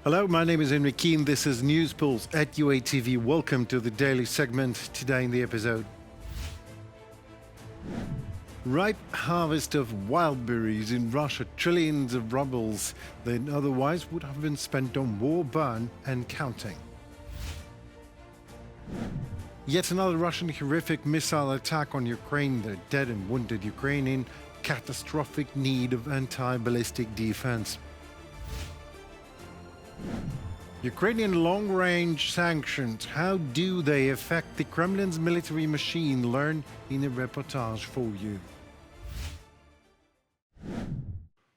Hello, my name is Henry Keane. This is News Pulse at UATV. Welcome to the daily segment. Today in the episode, ripe harvest of wildberries in Russia, trillions of rubles that otherwise would have been spent on war, burn and counting. Yet another Russian horrific missile attack on Ukraine. The dead and wounded Ukrainian catastrophic need of anti-ballistic defense. Ukrainian long-range sanctions, how do they affect the Kremlin's military machine? Learn in a reportage for you.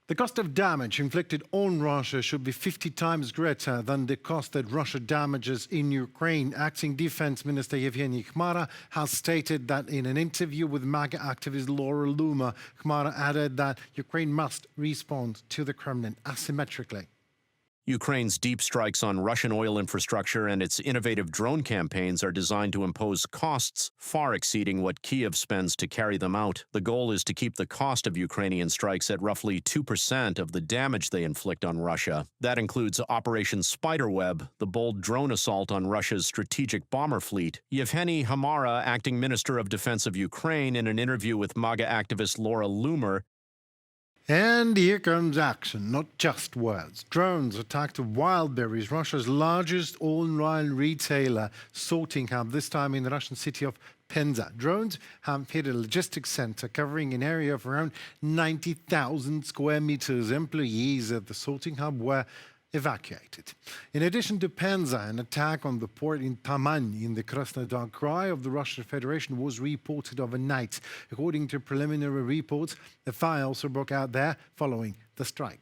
The cost of damage inflicted on Russia should be 50 times greater than the cost that Russia damages in Ukraine. Acting Defense Minister Yevhenii Khmara has stated that in an interview with MAGA activist Laura Loomer. Khmara added that Ukraine must respond to the Kremlin asymmetrically. Ukraine's deep strikes on Russian oil infrastructure and its innovative drone campaigns are designed to impose costs far exceeding what Kyiv spends to carry them out. The goal is to keep the cost of Ukrainian strikes at roughly 2% of the damage they inflict on Russia. That includes Operation Spiderweb, the bold drone assault on Russia's strategic bomber fleet. Yevhenii Khmara, acting Minister of Defense of Ukraine, in an interview with MAGA activist Laura Loomer. And here comes action, not just words. Drones attacked Wildberries, Russia's largest online retailer sorting hub, this time in the Russian city of Penza. Drones have hit a logistics center covering an area of around 90,000 square meters. Employees at the sorting hub were evacuated. In addition to Penza, an attack on the port in Taman in the Krasnodar Krai of the Russian Federation was reported overnight. According to preliminary reports, a fire also broke out there following the strike.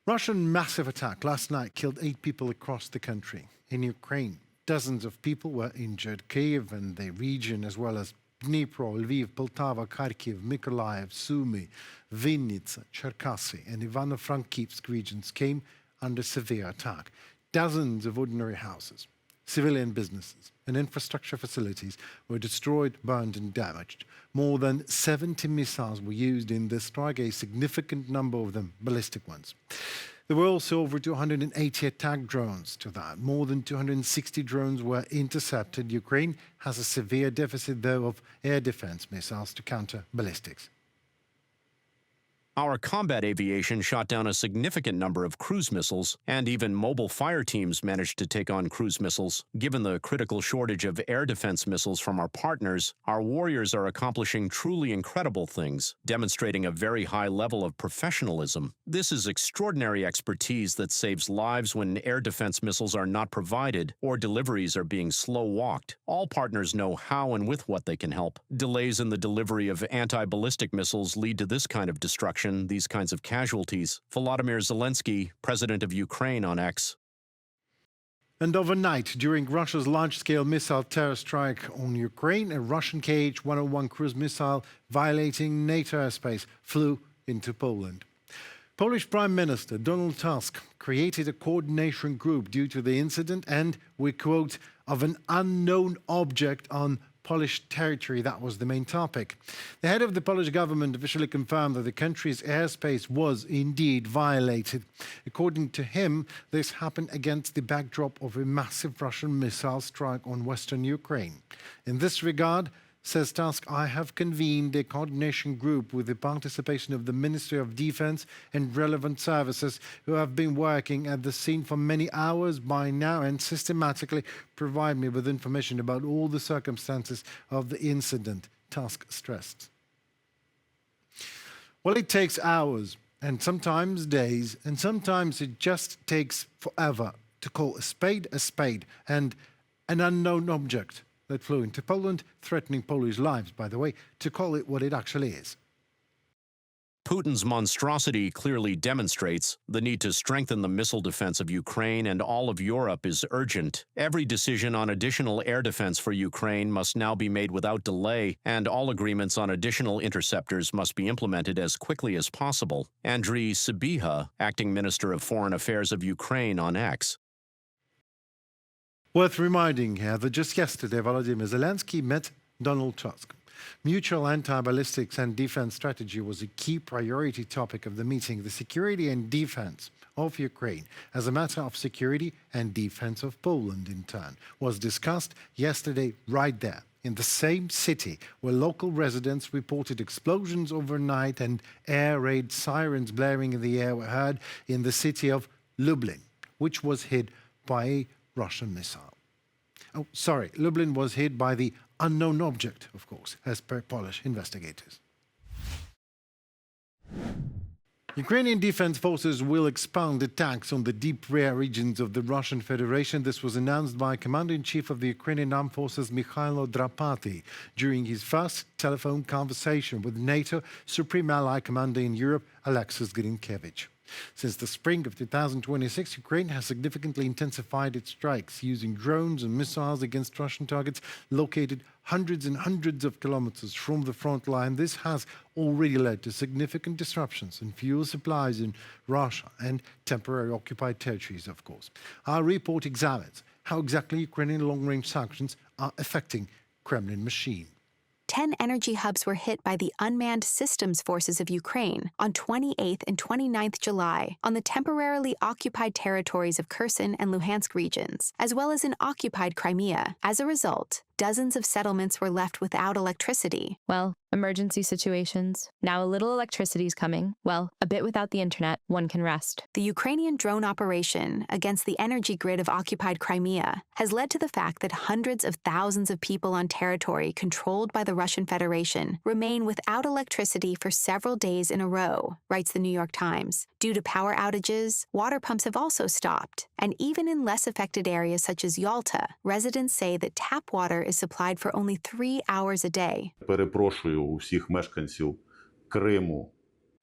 Russian massive attack last night killed 8 people across the country. In Ukraine, dozens of people were injured. Kyiv and the region, as well as Dnipro, Lviv, Poltava, Kharkiv, Mykolaiv, Sumy, Vinnytsia, Cherkasy and Ivano-Frankivsk regions came under severe attack. Dozens of ordinary houses, civilian businesses and infrastructure facilities were destroyed, burned and damaged. More than 70 missiles were used in this strike, a significant number of them ballistic ones. There were also over 280 attack drones to that. More than 260 drones were intercepted. Ukraine has a severe deficit, though, of air defense missiles to counter ballistics. Our combat aviation shot down a significant number of cruise missiles, and even mobile fire teams managed to take on cruise missiles. Given the critical shortage of air defense missiles from our partners, our warriors are accomplishing truly incredible things, demonstrating a very high level of professionalism. This is extraordinary expertise that saves lives when air defense missiles are not provided or deliveries are being slow-walked. All partners know how and with what they can help. Delays in the delivery of anti-ballistic missiles lead to this kind of destruction, these kinds of casualties. Volodymyr Zelensky, president of Ukraine, on X. And overnight, during Russia's large-scale missile terror strike on Ukraine, a Russian Kh-101 cruise missile violating NATO airspace flew into Poland. Polish Prime Minister Donald Tusk created a coordination group due to the incident and, we quote, of an unknown object on Polish territory. That was the main topic. The head of the Polish government officially confirmed that the country's airspace was indeed violated. According to him, this happened against the backdrop of a massive Russian missile strike on western Ukraine. In this regard, says Tusk, I have convened a coordination group with the participation of the Ministry of Defense and relevant services who have been working at the scene for many hours by now and systematically provide me with information about all the circumstances of the incident, Tusk stressed. Well, it takes hours and sometimes days, and sometimes it just takes forever to call a spade and an unknown object that flew into Poland, threatening Polish lives, by the way, to call it what it actually is. Putin's monstrosity clearly demonstrates the need to strengthen the missile defense of Ukraine, and all of Europe is urgent. Every decision on additional air defense for Ukraine must now be made without delay, and all agreements on additional interceptors must be implemented as quickly as possible. Andriy Sybiha, acting Minister of Foreign Affairs of Ukraine, on X. Worth reminding here that just yesterday Volodymyr Zelensky met Donald Tusk. Mutual anti-ballistics and defense strategy was a key priority topic of the meeting. The security and defense of Ukraine as a matter of security and defense of Poland in turn was discussed yesterday right there in the same city where local residents reported explosions overnight and air raid sirens blaring in the air were heard in the city of Lublin, which was hit by a Russian missile. Oh, sorry, Lublin was hit by the unknown object, of course, as per Polish investigators. Ukrainian defense forces will expand attacks on the deep rear regions of the Russian Federation. This was announced by Commander-in-Chief of the Ukrainian Armed Forces, Mikhailo Drapati, during his first telephone conversation with NATO Supreme Ally Commander in Europe, Alexis Grinkevich. Since the spring of 2026, Ukraine has significantly intensified its strikes, using drones and missiles against Russian targets located hundreds and hundreds of kilometers from the front line. This has already led to significant disruptions in fuel supplies in Russia and temporary occupied territories, of course. Our report examines how exactly Ukrainian long-range sanctions are affecting Kremlin machine. 10 energy hubs were hit by the unmanned systems forces of Ukraine on 28th and 29th July on the temporarily occupied territories of Kherson and Luhansk regions, as well as in occupied Crimea. As a result, dozens of settlements were left without electricity. Well, emergency situations. Now a little electricity's coming. Well, a bit without the internet, one can rest. The Ukrainian drone operation against the energy grid of occupied Crimea has led to the fact that hundreds of thousands of people on territory controlled by the Russian Federation remain without electricity for several days in a row, writes the New York Times. Due to power outages, water pumps have also stopped. And even in less affected areas such as Yalta, residents say that tap water is supplied for only 3 hours a day. Перепрошую у всіх мешканців Криму.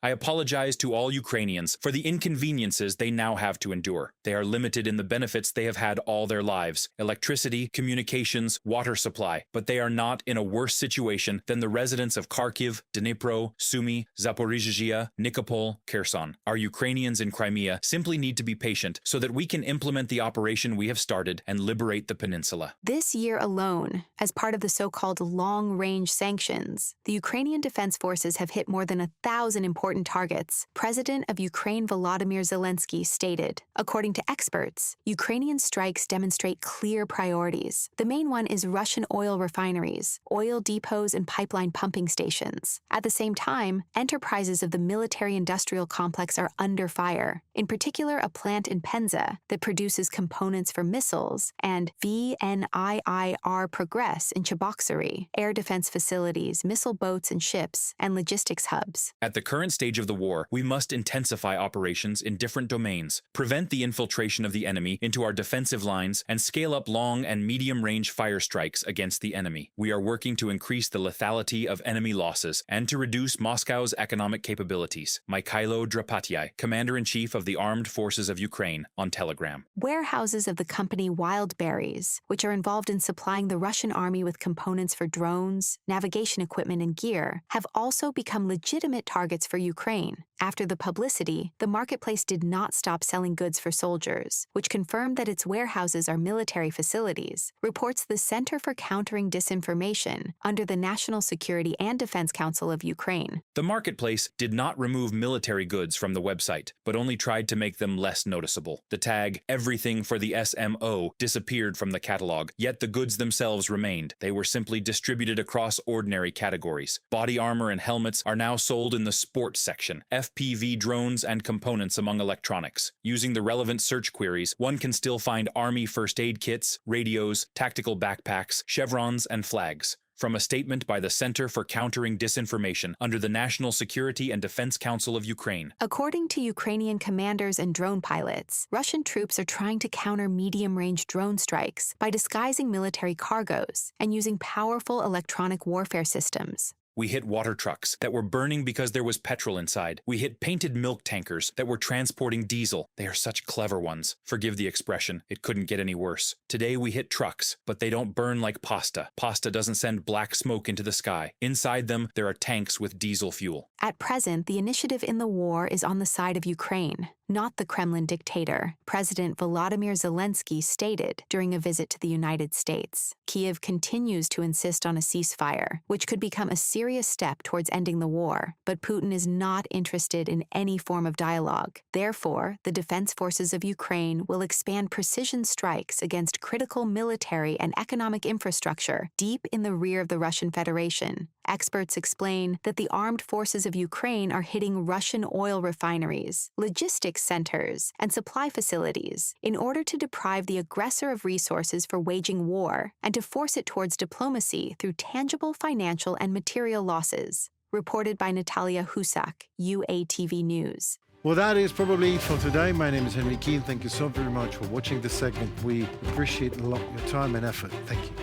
I apologize to all Ukrainians for the inconveniences they now have to endure. They are limited in the benefits they have had all their lives: electricity, communications, water supply. But they are not in a worse situation than the residents of Kharkiv, Dnipro, Sumy, Zaporizhzhia, Nikopol, Kherson. Our Ukrainians in Crimea simply need to be patient so that we can implement the operation we have started and liberate the peninsula. This year alone, as part of the so-called long-range sanctions, the Ukrainian Defense Forces have hit more than 1,000 important targets, President of Ukraine Volodymyr Zelensky stated. According to experts, Ukrainian strikes demonstrate clear priorities. The main one is Russian oil refineries, oil depots, and pipeline pumping stations. At the same time, enterprises of the military-industrial complex are under fire, in particular a plant in Penza that produces components for missiles, and VNIIR Progress in Cheboksary, air defense facilities, missile boats and ships, and logistics hubs. At the current stage of the war, we must intensify operations in different domains, prevent the infiltration of the enemy into our defensive lines, and scale up long and medium-range fire strikes against the enemy. We are working to increase the lethality of enemy losses and to reduce Moscow's economic capabilities. Mikhailo Drapati, Commander-in-Chief of the Armed Forces of Ukraine, on Telegram. Warehouses of the company Wildberries, which are involved in supplying the Russian army with components for drones, navigation equipment, and gear, have also become legitimate targets for Ukraine. After the publicity, the marketplace did not stop selling goods for soldiers, which confirmed that its warehouses are military facilities, reports the Center for Countering Disinformation under the National Security and Defense Council of Ukraine. The marketplace did not remove military goods from the website, but only tried to make them less noticeable. The tag, "Everything for the SMO," disappeared from the catalog, yet the goods themselves remained. They were simply distributed across ordinary categories. Body armor and helmets are now sold in the sports section, FPV drones and components among electronics. Using the relevant search queries, one can still find Army first aid kits, radios, tactical backpacks, chevrons, and flags. From a statement by the Center for Countering Disinformation under the National Security and Defense Council of Ukraine. According to Ukrainian commanders and drone pilots, Russian troops are trying to counter medium-range drone strikes by disguising military cargoes and using powerful electronic warfare systems. We hit water trucks that were burning because there was petrol inside. We hit painted milk tankers that were transporting diesel. They are such clever ones. Forgive the expression. It couldn't get any worse. Today we hit trucks, but they don't burn like pasta. Pasta doesn't send black smoke into the sky. Inside them, there are tanks with diesel fuel. At present, the initiative in the war is on the side of Ukraine. not the Kremlin dictator, President Volodymyr Zelensky stated during a visit to the United States. Kyiv continues to insist on a ceasefire, which could become a serious step towards ending the war, but Putin is not interested in any form of dialogue. Therefore, the defense forces of Ukraine will expand precision strikes against critical military and economic infrastructure deep in the rear of the Russian Federation. Experts explain that the armed forces of Ukraine are hitting Russian oil refineries, logistics centers, and supply facilities in order to deprive the aggressor of resources for waging war and to force it towards diplomacy through tangible financial and material losses. Reported by Natalia Husak, UATV News. Well, that is probably it for today. My name is Henry Keane. Thank you so very much for watching this segment. We appreciate a lot your time and effort. Thank you.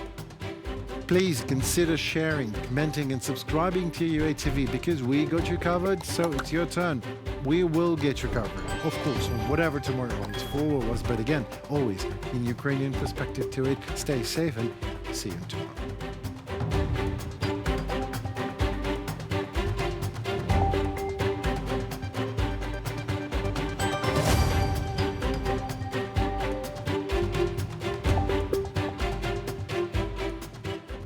Please consider sharing, commenting, and subscribing to UATV because we got you covered, so it's your turn. We will get you covered, of course, on whatever tomorrow holds for us, but again, always in Ukrainian perspective to it. Stay safe and see you tomorrow.